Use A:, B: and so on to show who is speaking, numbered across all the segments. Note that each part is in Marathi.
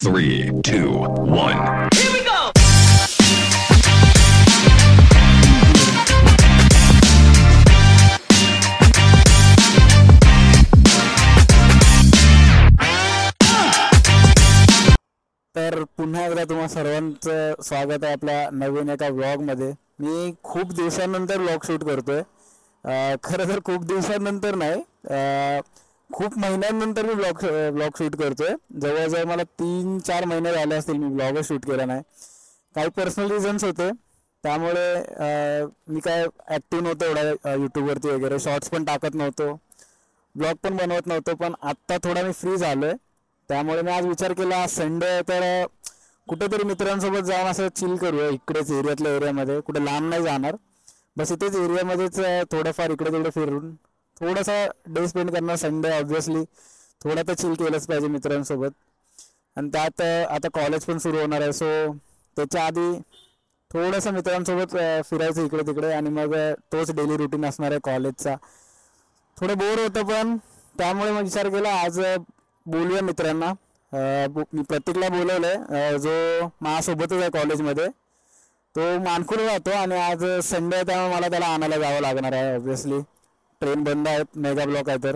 A: 3, 2, 1.
B: Here we go!
C: तर पुन्हा एकदा तुम्हा सर्वांचं स्वागत आहे आपल्या नवीन एका व्लॉगमध्ये. मी खूप दिवसांनंतर व्लॉग शूट करतोय. खरं तर खूप दिवसांनंतर नाही, खूप महिन्यांनंतर मी व्लॉग शूट करतोय. जवळजवळ मला 3-4 महिने झाले असतील मी व्लॉगच शूट केला नाही. काही पर्सनल रिझन्स होते, त्यामुळे मी काय ॲक्टिव्ह नव्हतो एवढा यूट्यूबवरती वगैरे. शॉर्ट्स पण टाकत नव्हतो, ब्लॉग पण बनवत नव्हतो. पण आत्ता थोडा मी फ्री झालो आहे, त्यामुळे मी आज विचार केला संडे तर कुठेतरी मित्रांसोबत जाऊन असं चिल करूया. इकडेच एरियातल्या एरियामध्ये, कुठे लांब नाही जाणार, बस इथेच एरियामध्येच थोडंफार इकडे तिकडे फिरून थोडासा डे स्पेंड करणार. संडे ऑब्व्हियसली थोडा तर चिल केलंच पाहिजे मित्रांसोबत. आणि त्यात आता कॉलेज पण सुरू होणार आहे, सो त्याच्या आधी थोडंसं मित्रांसोबत फिरायचं इकडे तिकडे. आणि मग तोच डेली रुटीन असणार आहे कॉलेजचा. थोडं बोर होतं, पण त्यामुळे मग विचार केला आज बोलूया मित्रांना. मी प्रतीकला बोलवलं आहे, जो माझ्यासोबतच आहे कॉलेजमध्ये. तो मानखुर्द राहतो आणि आज संडे आहे, त्यामुळे मला त्याला आणायला जावं लागणार आहे. ऑब्व्हियसली ट्रेन बंद आहेत, मेगा ब्लॉक आहे तर.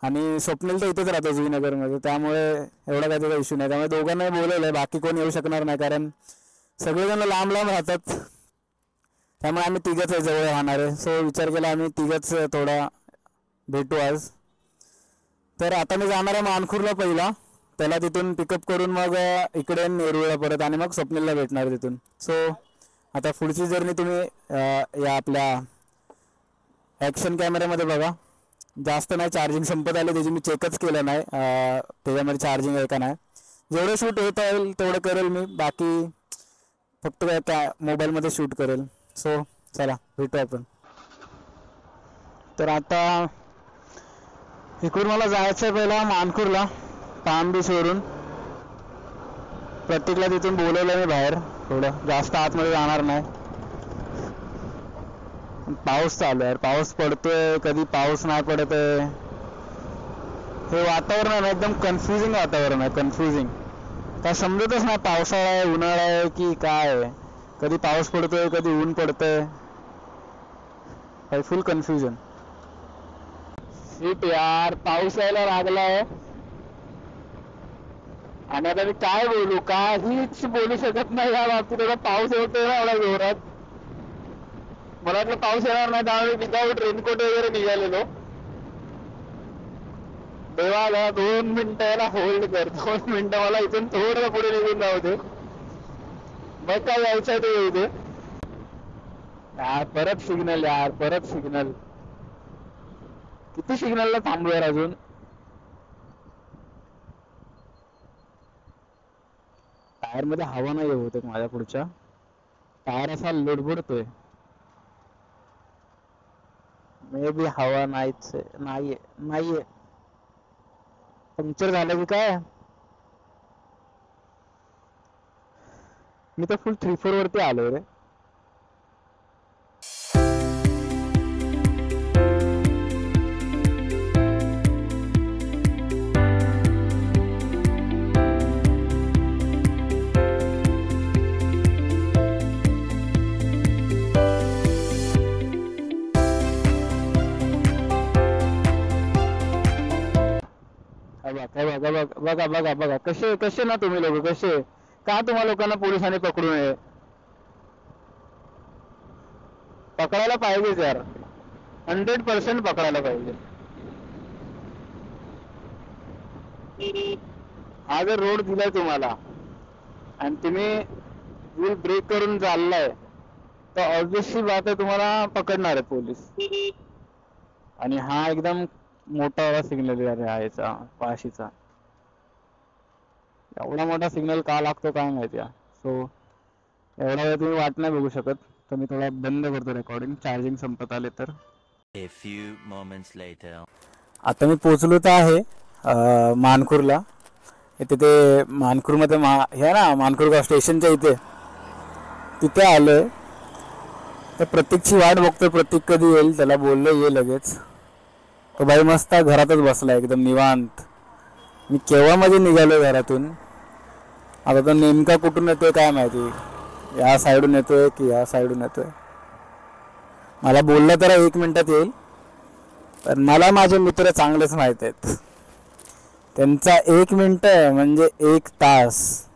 C: आणि स्वप्नील तर इथेच राहतो जुईनगरमध्ये, त्यामुळे एवढा काही त्याचा इश्यू नाही. त्यामुळे दोघांनाही बोलवलं आहे, बाकी कोण येऊ शकणार नाही, कारण सगळेजण लांब लांब राहतात. त्यामुळे आम्ही तिघंच आहे, जवळ राहणार आहे. सो विचार केला आम्ही तिघंच थोडा भेटू आज. तर आता मी जाणार आहे मानखुर्दला पहिला, त्याला तिथून पिकअप करून मग इकडे नेरूळला परत, आणि मग स्वप्नीलला भेटणार तिथून. सो आता पुढची जर्नी तुम्ही या आपल्या ॲक्शन कॅमेऱ्यामध्ये बघा. जास्त नाही, चार्जिंग संपत आले त्याची, मी चेकच केलं नाही त्याच्यामध्ये चार्जिंग आहे का नाही. जेवढं शूट होत येईल तेवढं करेल मी, बाकी फक्त त्या मोबाईलमध्ये शूट करेल. सो चला भेटू आपण. तर आता इकडून मला जायचं आहे पहिला मानखुर्दला, पाम बीचवरून. प्रत्येकला तिथून बोलवलं मी बाहेर, थोडं जास्त आतमध्ये जाणार नाही. पाऊस चालू आहे, पाऊस पडतोय कधी पाऊस नाही पडत आहे. हे वातावरण आहे ना, एकदम कन्फ्युजिंग वातावरण आहे, कन्फ्युजिंग. काय समजतच नाही, पावसाळा आहे उन्हाळा आहे की काय आहे. कधी पाऊस पडतोय कधी ऊन पडतंय, फुल कन्फ्युजन. शीट यार, पाऊस यायला लागलाय. आणि आता मी काय बोलू, काहीच बोलू शकत नाही या बाबतीत. आता पाऊस येतोय ना एवढा जोरात, मला वाटलं पाऊस येणार नाही, त्यामुळे विदाऊट रेनकोट वगैरे निघालेलो. देवा 2 मिनिटं याला होल्ड कर, 2 मिनिटं मला इथून थोडं पुढे निघून जाऊ दे, मग काय यायचं ते येऊ दे. यार परत सिग्नल, यार परत सिग्नल. किती सिग्नलला थांबू यार अजून. टायर मध्ये हवा नाही होत माझ्या पुढच्या. टायर असा लुडबुडतोय. मे बी हवा नाहीये. पंक्चर झालं की काय. मी तर फुल 3-4 वरती आलो रे. बघा कसे ना तुम्ही लोक, कसे का तुम्हा लोकांना पोलिसांनी पकडू नये. पकडायला पाहिजेच यार, 100% पकडायला पाहिजे. हा जर रोड दिलाय तुम्हाला आणि तुम्ही रूल ब्रेक करून चाललाय, तर ऑब्व्हियसली बात आहे तुम्हाला पकडणार आहे पोलीस. आणि हा एकदम मोठा सिग्नल आहे याचा, पाशीचा. एवढा मोठा सिग्नल का लागतो काय माहिती. सो एवढा वेळ तुम्ही वाट नाही बघू शकत, तर मी थोडा बंद करतो रेकॉर्डिंग. चार्जिंग संपत आले तर. आता मी पोचलो तर आहे मानखुर्दला. इथे ते मानखुर्दमध्ये हे ना मानखुर्द स्टेशनच्या इथे, तिथे आलोय. तर प्रतीकची वाट बघतोय, प्रतीक कधी येईल. त्याला बोललो ये लगेच. तो बाई मस्त घरातच बसला एकदम निवांत. मी केव्हा मध्ये निघालो घरातून, आता तो नेमका कुठून येतोय काय माहिती, या साईडून येतोय की या साईडून येतोय. मला बोललं तर 1 मिनिटात येईल, पण मला माझे मित्र चांगलेच माहीत आहेत. त्यांचा 1 मिनिट म्हणजे 1 तास.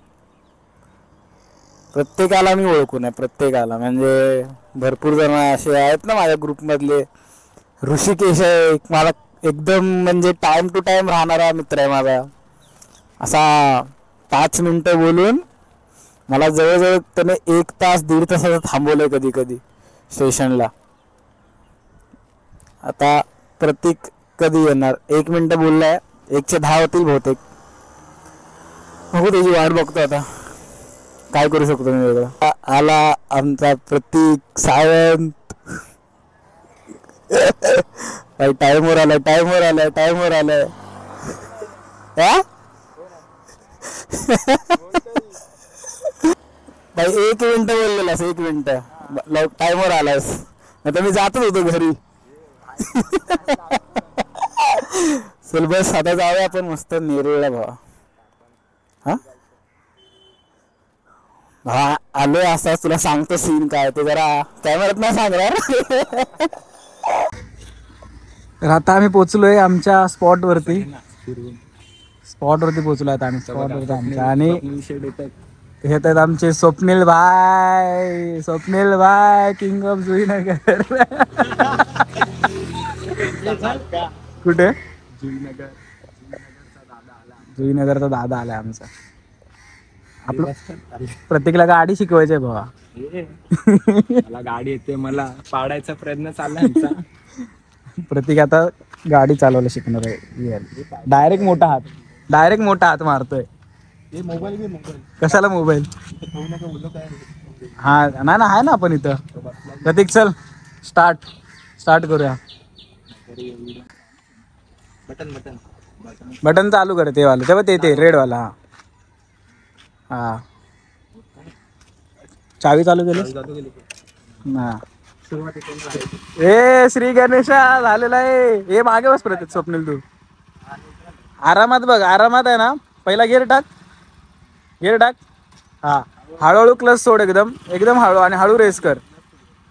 C: प्रत्येकाला मी ओळखून आहे, प्रत्येकाला. म्हणजे भरपूर जण असे आहेत ना माझ्या ग्रुपमधले. ऋषिकेश आहे मला, एकदम म्हणजे टाइम टू टाइम राहणारा मित्र आहे माझा. असा 5 मिनिटं बोलून मला जवळजवळ त्याने 1 तास 1.5 तासाचं थांबवलंय कधी कधी स्टेशनला. आता प्रतीक कधी येणार? 1 मिनिट बोललाय, 110 होतील बहुतेक. हो त्याची वाट बघतो आता, काय करू शकतो मी वेगळं. आला आमचा प्रतीक सावंत. टाइमवर आलाय, टाइमवर आलाय, टाइमवर आलाय. भाई 1 मिनिट बोललेलास, 1 मिनिट टाइमवर आलास, नाही तर मी जातच होतो घरी. चल बस आता जाऊया आपण मस्त नेरूळला भावा. हा हा आलोय, असाच तुला सांगतो सीन काय ते, जरा कॅमेऱ्यात नाही सांगणार. तर आता आम्ही पोचलोय आमच्या स्पॉटवरती. पोचलोय आता आम्ही स्पॉटवरती आमच्या. आणि येत आहेत आमचे स्वप्नील भाई, स्वप्नील भाई किंग ऑफ जुईनगर. कुठे? जुईनगरचा दादा आलाय आमचा. आपलं प्रत्येकाला गाडी शिकवायची भावा.
B: मला गाडी येते, मला पाडायचा प्रयत्न चाललाय आमचा.
C: प्रतीक आता गाडी चालवायला शिकणार आहे. डायरेक्ट मोठा हात मारतोय. कशाला मोबाईल? हा नाही ना, आहे ना आपण इथं. प्रतीक चल स्टार्ट करूया. बटन चालू कर ते वाला, तेव्हा ते रेड वाला. हा चावी चालू केली ना. ए श्री गणेशा झालेला आहे. हे मागे बस प्रतीक. स्वप्नील तू आरामात बघ, आरामात आहे ना. पहिला गिअर टाक. हा हळूहळू क्लच सोड, एकदम एकदम हळू, आणि हळू रेस कर.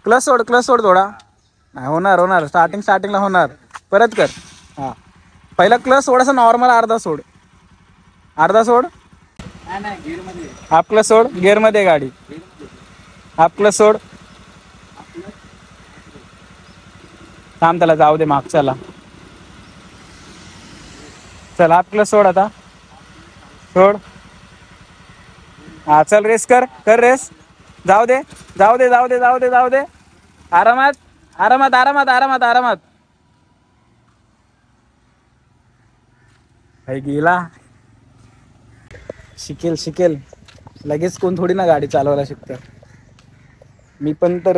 C: क्लच सोड थोडा. नाही होणार स्टार्टिंगला होणार. परत कर. हा पहिला क्लच थोडासा नॉर्मल, अर्धा सोड. हाफ क्लच सोड. गिअर मध्ये गाडी. हाफ क्लच सोड. थांब, त्याला जाऊ दे मागच्याला. चल हाफ क्लच सोड आता. सोड. हा चल रेस कर रेस. जाऊ दे. आरामात. भाई गेला. शिकेल लगेच कोण थोडी ना गाडी चालवायला शिकतं. मी पण तर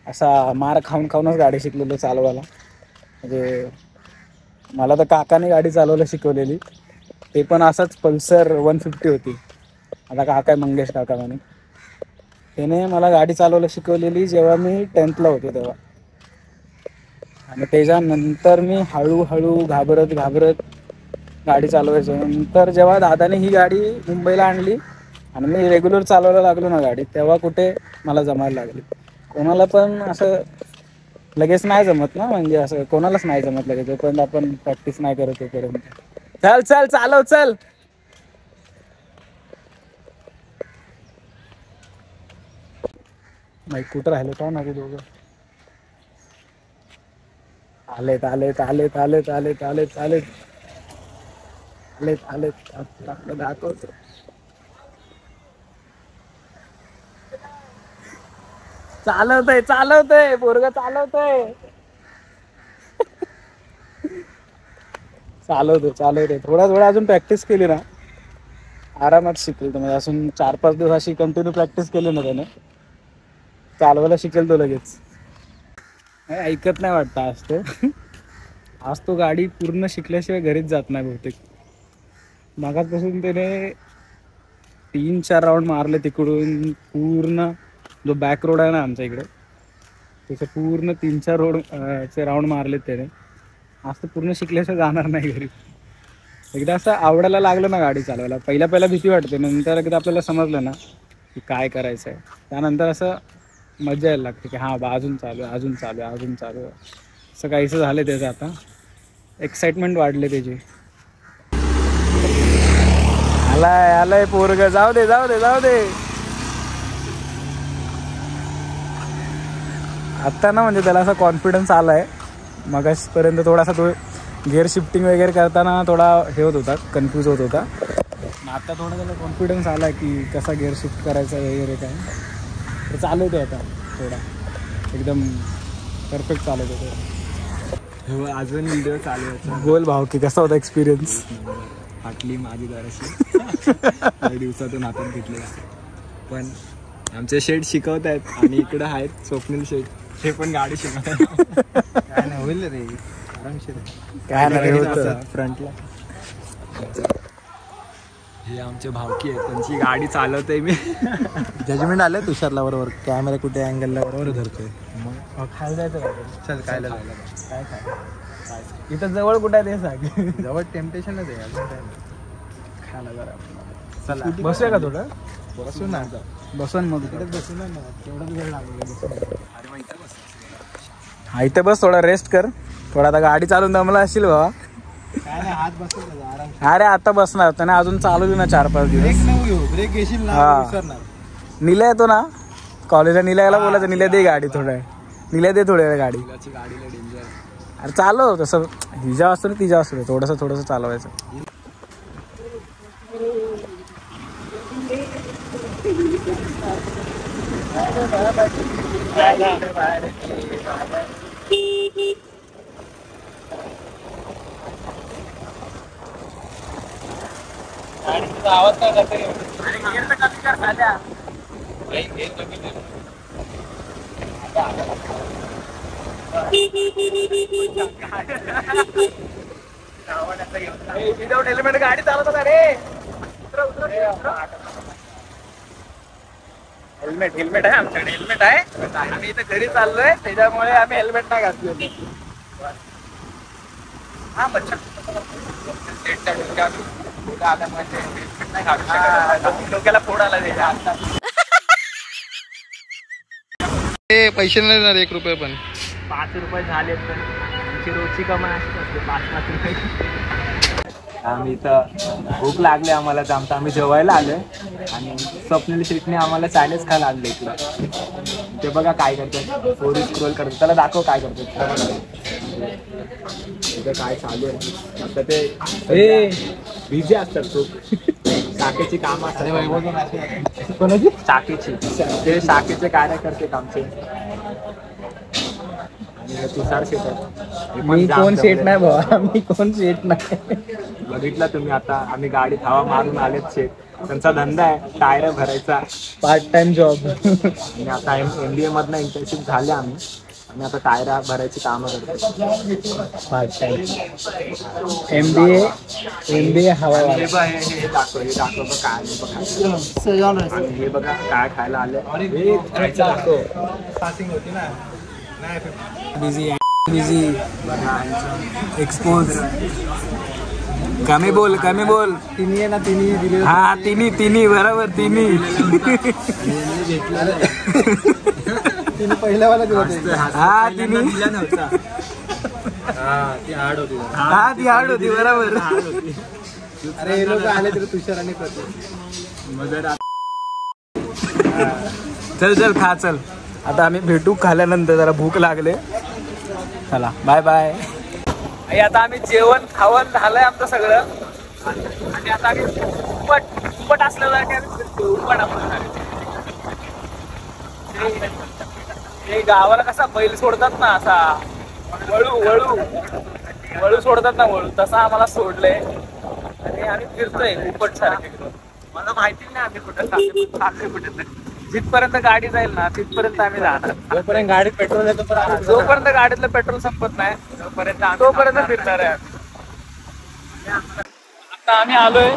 C: असा मार खाऊनच गाडी शिकलेलो चालवायला. म्हणजे मला तर काकाने गाडी चालवायला शिकवलेली, ते पण असंच पल्सर 150 होती. आता काका मंगेश काका म्हणे, त्याने मला गाडी चालवायला शिकवलेली जेव्हा मी 10th ला होतो तेव्हा. आणि त्याच्यानंतर मी हळूहळू घाबरत गाडी चालवायचो. नंतर जेव्हा दादाने ही गाडी मुंबईला आणली आणि मी रेग्युलर चालवायला लागलो ना गाडी, तेव्हा कुठे मला जमायला लागली. कोणाला पण असं लगेच नाही जमत ना, म्हणजे असं कोणालाच नाही जमत लगेच, जोपर्यंत आपण प्रॅक्टिस नाही करत तोपर्यंत. चल चालव चल. माईक कुठं राहिलं का ना दोघं. आलेत दाखवतो. चालवतय पोरग चालवतोय. थोडा अजून प्रॅक्टिस केली ना आरामात शिकेल. म्हणजे अजून 4-5 दिवस अशी कंटिन्यू प्रॅक्टिस केली ना त्याने, चालवायला शिकेल तो लगेच. ऐकत नाही वाटतं आज तो गाडी पूर्ण शिकल्याशिवाय घरीच जात नाही बहुतेक. मागासपासून त्याने 3-4 राऊंड मारले तिकडून. पूर्ण जो बॅक रोड आहे ना आमच्या इकडे, त्याचे पूर्ण 3-4 चे राऊंड मारलेत त्याने. आज तर पूर्ण शिकल्याशिवाय जाणार नाही घरी. एकदा असं आवडायला लागलं ना गाडी चालवायला, पहिल्या भीती वाटते, नंतर एकदा आपल्याला समजलं ना की काय करायचं आहे, त्यानंतर असं मजा यायला लागते की हां बा अजून चालू आहे, अजून चालू आहे, अजून चालू आहे. असं काहीसं झालं त्याचं, आता एक्साइटमेंट वाढले त्याची. आलाय पोरग, जाऊ दे. आत्ता ना म्हणजे त्याला असा कॉन्फिडन्स आलाय. मगासपर्यंत थोडासा तो गिअर शिफ्टिंग वगैरे करताना थोडा हे होत होता, कन्फ्यूज होत होता. आता थोडा त्याला कॉन्फिडन्स आला की कसा गिअर शिफ्ट करायचा वगैरे काय, तर चालवतो आता थोडा एकदम परफेक्ट चालवतो तो.
B: अजून व्हिडिओ चालू होता.
C: बोल भाऊ की कसा होता एक्सपिरियन्स.
B: फाटली माझी जराशी काही दिवसातून हातात घेतली, पण आमचे शेठ शिकवत आहेत आणि इकडं आहेत स्वप्नील शेठ, हे पण गाडी शिकवत आहेत. काय नाही होईल रे, आरामशीर
C: काय नाही होतं
B: फ्रंटला. हे आमचे भावकी आहेत, त्यांची गाडी चालवतोय मी.
D: जजमेंट आलं तुषारला बरोबर, कॅमेरा कुठे अँगलला बरोबर धरतोय.
C: मग खायला जायचं काय,
D: चल काय
C: काय इथं जवळ कुठं आहे ते सांग.
D: जवळ टेम्पटेशनच आहे अजून काय नाही.
C: खायला जरा
D: चला
C: बसूया का थोडं,
D: बसू ना,
C: बसून मग
D: बसू ना, तेवढाच वेळ लागला.
C: हा इथे बस, थोडा रेस्ट कर, थोडा आता गाडी चालून दमला असेल बाबा.
D: काय नाही, हात बसतो आराम.
C: अरे आता बसणार त्याने, अजून चालवली ना 4-5
D: ब्रेक
C: दिवस.
D: नको घेऊ, ब्रेक घेशील ना
C: हा.
D: विसरणार.
C: निला येतो ना कॉलेजला, निलायला बोलायचं निला दे गाडी, थोडं निला दे थोड्या वेळ गाडी.
B: गाडीला डेंजर.
C: अरे चालव तसं, हिजा असतो ना तिजा असतो, थोडंसं चालवायचं. आवाज काय करते. विदाउट हेल्मेट गाडी चालवतो का रे. हेल्मेट आहे आमच्याकडे, हेल्मेट आहे. आम्ही इथं घरी चाललोय त्याच्यामुळे आम्ही हेल्मेट नाही घातलो. हा बच्चा डोक्याला फोड आला त्याच्या.
D: पैसे नाही देणार 1 रुपये पण.
B: 5 रुपये झाले तर आमची रोजची कमाई अशीच असते, 5-5 रुपये. आम्ही इथं भूक लागले आम्हाला, तर आम्ही जेवायला आलोय आणि स्वप्नील शेठने आम्हाला चायनीज खायला आणले इकडं. ते बघा काय करतात, स्टोरी स्क्रोल करतात, त्याला दाखव काय करतात. इथं काय चालू आहे आता, ते बिझी असतात खूप, शाखेची कामं असतात. कोणाची शाखेची, ते शाखेचे कार्यकर्ते आमचे. तुषार शेठ आहेत.
C: मी कोण शेट नाही भावा, मी कोण शेट नाही.
B: बघितलं तुम्ही, आता आम्ही गाडीत हवा मारून आलेत. शेठ त्यांचा धंदा आहे टायर भरायचा,
C: पार्ट टाइम जॉब.
B: आणि आता MBA मधनं इंटर्नशिप झाले आम्ही, आणि आता टायर भरायची कामं करतो.
C: पार्ट टाइम MBA हवा.
B: हे बघा, हे दाखव बघ काय बघा, आणि हे बघा काय खायला आले. हे खायचं दाखव.
D: पासिंग होती ना, नाही
C: बिझी एक्सपोज. कमी बोल.
D: तिन्ही आहे ना, तिन्ही दिले.
C: हा तिन्ही बरोबर, तिन्ही
D: तिन्ही पहिल्यावाला दिला होता.
C: हा तिन्ही
B: दिला नव्हता.
D: ती हार्ड होती.
C: हा ती हार्ड होती बरोबर.
D: अरे हे लोक आले तर तुषार आणि प्रतीक.
C: चल खा चल. आता आम्ही भेटू खाल्यानंतर, जरा भूक लागले. चला बाय बाय. आता आम्ही जेवण खावण झालंय आमचं सगळं, आणि आता आम्ही उपट असल्यासारखे ते गावाला कसा बैल सोडतात ना, असा वळू सोडतात ना, तसा आम्हाला सोडलंय आणि आम्ही फिरतोय उपट सारखे. मला माहिती नाही आम्ही कुठं चाललोय कुठे. जिथपर्यंत गाडी जाईल ना तिथपर्यंत आम्ही राहणार.
D: जोपर्यंत गाडीत पेट्रोल येतो,
C: जोपर्यंत गाडीतलं पेट्रोल संपत नाही तोपर्यंत फिरणार आहे. आता आम्ही आलोय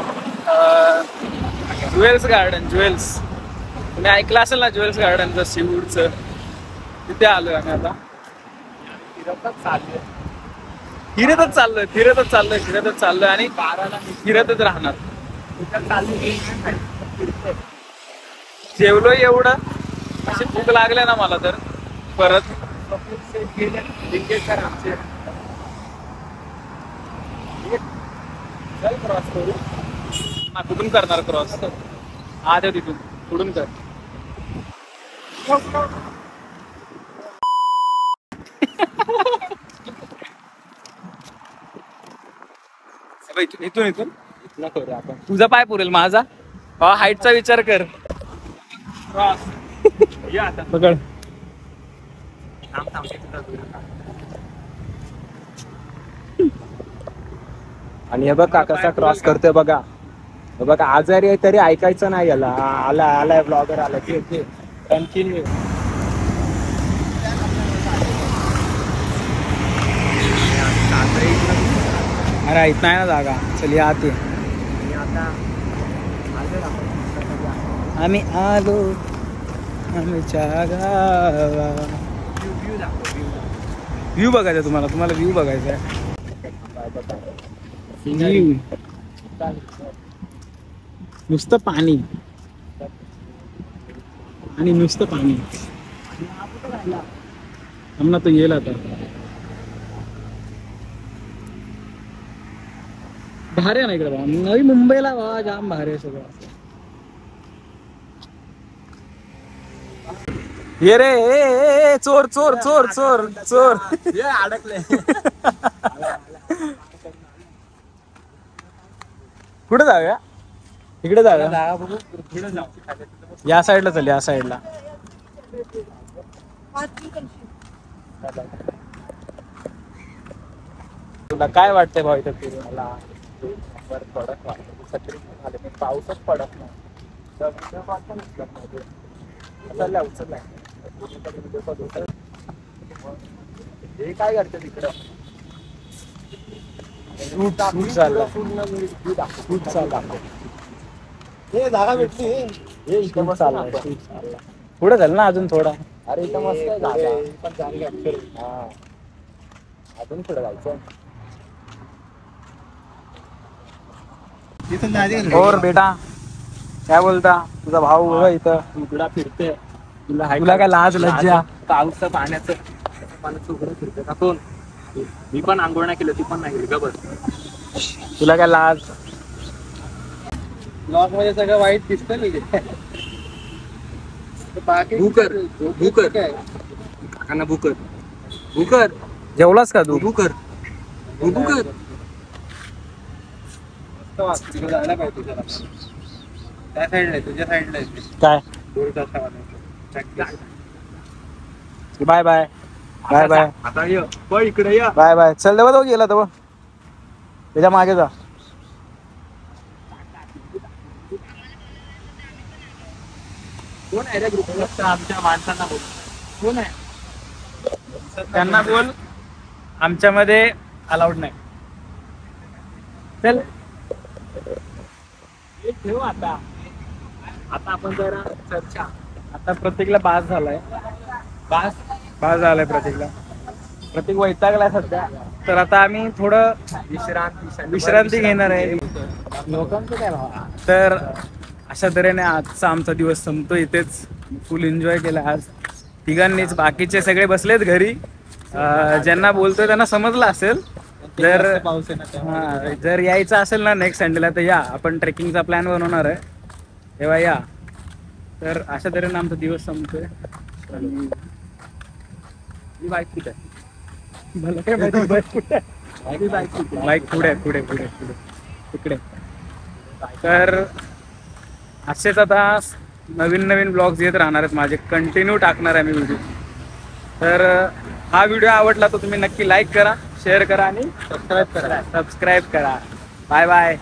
C: ज्वेल्स गार्डन. तुम्ही ऐकलं असेल ना ज्वेल्स गार्डनचं, सीवूडचं. तिथे आलोय आम्ही आता. फिरतच चाललोय. फिरतच चाललोय आणि फिरतच राहणार. जेवलोय एवढं, अशी भूक लागले ना मला तर परत. क्रॉस करू कुठून करणार क्रॉस? हा ते तिथून कुठून कर. इथून करू आपण. तुझा पाय पुरेल माझा? हाईटचा विचार कर. क्रॉस या आता पकड.
B: आणि हे बघा कसा क्रॉस करतोय बघा. हे बघा आजारी आहे तरी ऐकायचं नाही याला. आलाय ब्लॉगर आला की कंटिन्यू.
C: अरे इथं आहे ना जागा. चल आते आम्ही आलो आमच्या गावा. व्ह्यू बघायचा तुम्हाला व्ह्यू बघायचा आहे. नुसतं पाणी आणि नुसतं पाणी. आम्हाला तो येईल आता. भारी आहे ना इकडे बाबा. नवी मुंबईला बाबा जाम भारी आहे सगळं. ये रे ए चोर चोर चोर चोर चोर
B: अडकले.
C: कुठे जाऊया? इकडे जाऊया. या साईडला चल. या साईडला तुला काय वाटतंय भाऊ इथं फिरून?
B: मला कडक वाटतं. छत्री आले पण पाऊसच पडत नाही. हे काय करते तिकडं?
D: हे जागा भेटली.
B: हे इथं मस्त चाललंय.
C: पुढे झालं ना अजून थोडा.
B: अरे इथं मस्त आहे जागा. पण चांगली. हा अजून पुढे जायचं.
C: और बेटा काय बोलता? तुझा भाऊ बघा इथं
B: उघडा फिरते.
C: तुला काय लाज लज्जा?
B: पावसा पाण्याचं उघडं फिरते का कोण? मी पण आंघोळ नाही केलं, ती पण नाही केली का? बस
C: तुला काय लाज?
D: ब्लॉग मध्ये सगळं वाईट दिसतं ना.
B: भूकर काकांना भूकर
C: जेवलास का तू?
B: भूकर
D: जायला पाहिजे त्याला. त्या साईडला तुझ्या साईडला
C: काय? बाय बाय बाय बाय
B: आता ये पण इकडे या.
C: Bye bye. चल देवा तो गेला तो. त्याच्या मागे जा.
B: कोण आहे रे ग्रुप? आमच्या माणसांना बोल. कोण आहे?
C: त्यांना बोल आमच्यामध्ये अलाउड नाही. चल
B: ठेव आता आपण जरा चर्चा.
C: आता प्रत्येकला बास झालाय. बास झालाय प्रत्येकला. प्रत्येक वैतागलाय सध्या. तर आता आम्ही थोडं विश्रांती घेणार आहे.
B: लोकांचं काय भाव?
C: तर अशा तऱ्हेने आजचा आमचा दिवस संपतो इथेच. फुल एन्जॉय केला आज तिघांनीच. बाकीचे सगळे बसलेत घरी. ज्यांना बोलतोय त्यांना समजलं असेल. जर यायचं असेल ना नेक्स्ट संडेला तर या. आपण ट्रेकिंगचा प्लॅन बनवणार आहे तेव्हा या. तर अशा तऱ्हेने आमचा दिवस संपतोय.
B: बाईक कुठे आहे?
C: मला काय माहिती बाईक कुठे आहे? बाईक पुढे तिकडे. तर असेच आता नवीन ब्लॉग्स येत राहणार आहेत माझे. कंटिन्यू टाकणार आहे मी व्हिडिओ. तर हा व्हिडिओ आवडला तर तुम्ही नक्की लाईक करा, शेअर करा आणि सबस्क्राईब करा. Bye bye.